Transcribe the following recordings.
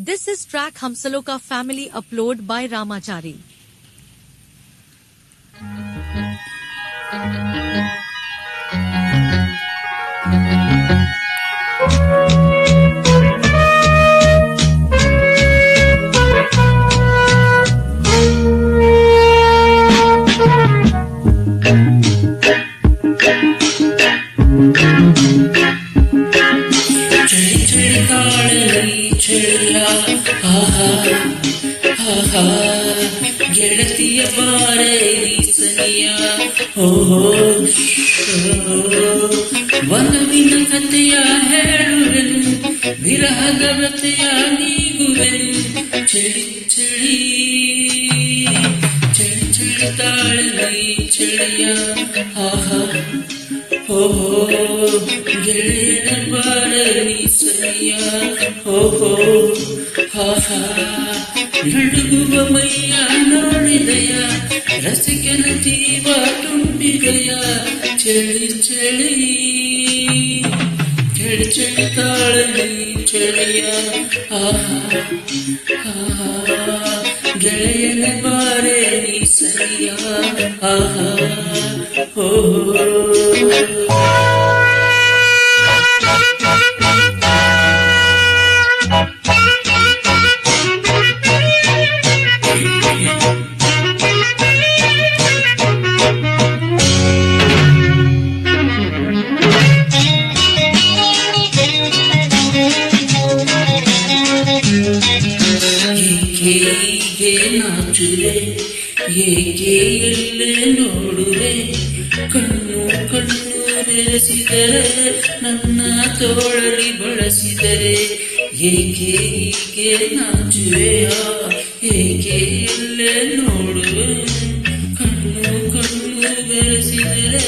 This is track Hamsalo Ka Family upload by Ramachari. ಗೆಳತಿಯ ಬಾರೆ ಸನಿಯ ಒಲವಿನ ಕಥೆಯ ಹೇಳುವೆನು, ವಿರಹದ ವ್ರತೆಯ ನೀಗುವೆನು. ಚಳಿ ಚಳಿ ಚಳಿ ಚಳಿ ತಾಳಲಿ ಚಳಿಯ ಗೆಳೆಯನ ಬಾರಲಿ ಸನಿಯ ನಡುಗುವ ಮೈಯ ನೋಡಿದೆಯ, ರಸಿಕನ ಜೀವ ತುಂಬಿದೆಯ. ಚಳಿ ಚಳಿ ಚಳಿ ಚಳಿ ತಾಳಲಿ ಚಳಿಯ ಗೆಳೆಯನ ಬಾರಲಿ ಸನಿಯ ಹೀಗೆ ನಾಚುವೆ, ಏಕೆ ಎಲ್ಲೇ ನೋಡುವೆ, ಕಣ್ಣು ಕಣ್ಣು ಬೆರೆಸಿದರೆ ನನ್ನ ತೋಳಲಿ ಬಳಸಿದರೆ. ಏಕೆ ಹೀಗೆ ನಾಚುವೆಯ, ಏಕೆ ಎಲ್ಲೇ ನೋಡುವೆ, ಕಣ್ಣು ಕಣ್ಣು ಬೆರೆಸಿದರೆ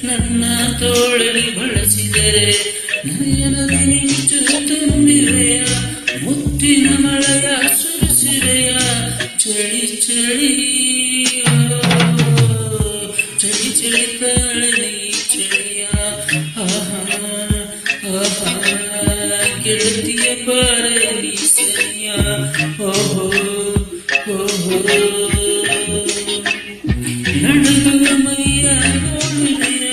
ನನ್ನ ತೋಳಲಿ ಬಳಸಿದರೆ. ನಯನದಿ ಮಿಂಚು ತುಂಬಿವೆಯ, ಮುತ್ತಿನ ಮಳೆಯ ಸುರಿಸಿರೆಯ. ಚಳಿ ಚಳಿ ಚಳಿ ಚಳಿ ತಾಳಲಿ ಚಳಿಯ ಗೆಳತಿಯ ಬಾರಲಿ ಸನಿಯ ನಡುಗುವ ಮೈಯ ನೋಡಿದೆಯ,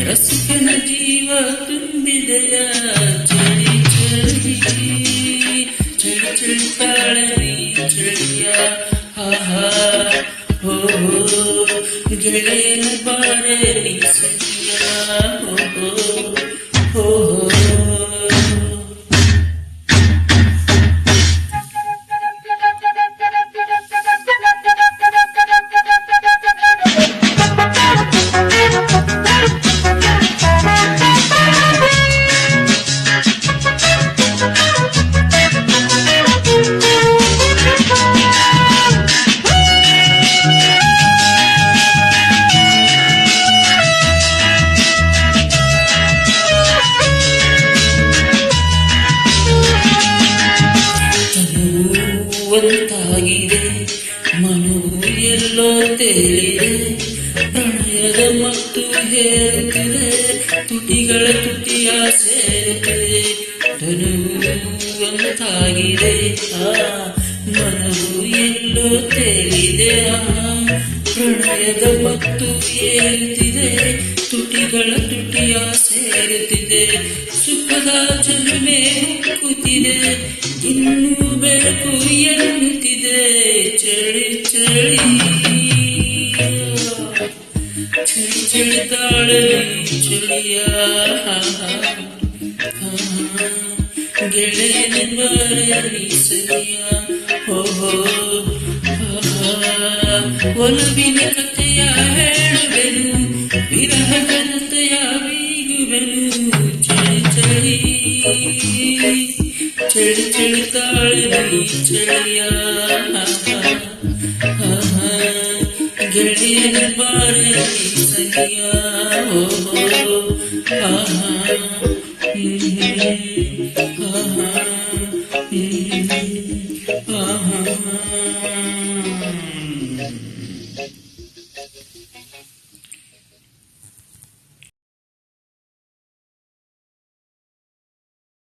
ರಸಿಕನ ಜೀವ ತುಂಬಿದೆಯ. ಚಳಿ ಚಳಿ ಚಳಿ ಚಳಿ ತಾಳಲಿ ಚಳಿಯ ಗೆಳೆಯನ ಬಾರಲಿ ಸನಿಯ ಒಂದಾಗಿದೆ, ಮನವು ಎಲ್ಲೋ ತೇಲಿದೆ, ಪ್ರಣಯದ ಮತ್ತು ಹೇರುತ್ತಿದೆ, ತುಟಿಗಳ ತುಟಿಯ ಸೇರುತ್ತಿದೆ. ತನುವು ಒಂದಾಗಿದೆ, ಮನವು ಎಲ್ಲೋ ತೇಲಿದೆ, ಪ್ರಣಯದ ಮತ್ತು ಏರುತ್ತಿದೆ, ತುಟಿಗಳ ತುಟಿಯ ಸೇರುತ್ತಿದೆ. ಸುಖದ ಜಲುಮೆ ಹುಕ್ಕುತ್ತಿದೆ, ಇನ್ನೂ ಬೆಳಕು ಎನ್ನುತ್ತಿದೆ. ಚಳಿ ಚಳಿ ಚಳಿ ಚಳಿ ತಾಳಲಿ ಚಳಿಯ ಗೆಳೆಯನ ಬಾರಲಿ ಸನಿಯ ಒಲವಿನ ಕಥೆಯ ಹೇಳುವೆನು, ವಿರಹದ ನೃತ್ಯ ಬೀಗುವೆನು. ಚಳಿ ಚಳಿ ಚಳಿ ಚಳಿ ತಾಳಲಿ ಚಳಿಯ ಗೆಳೆಯನ ಬಾರಲಿ ಸನಿಯ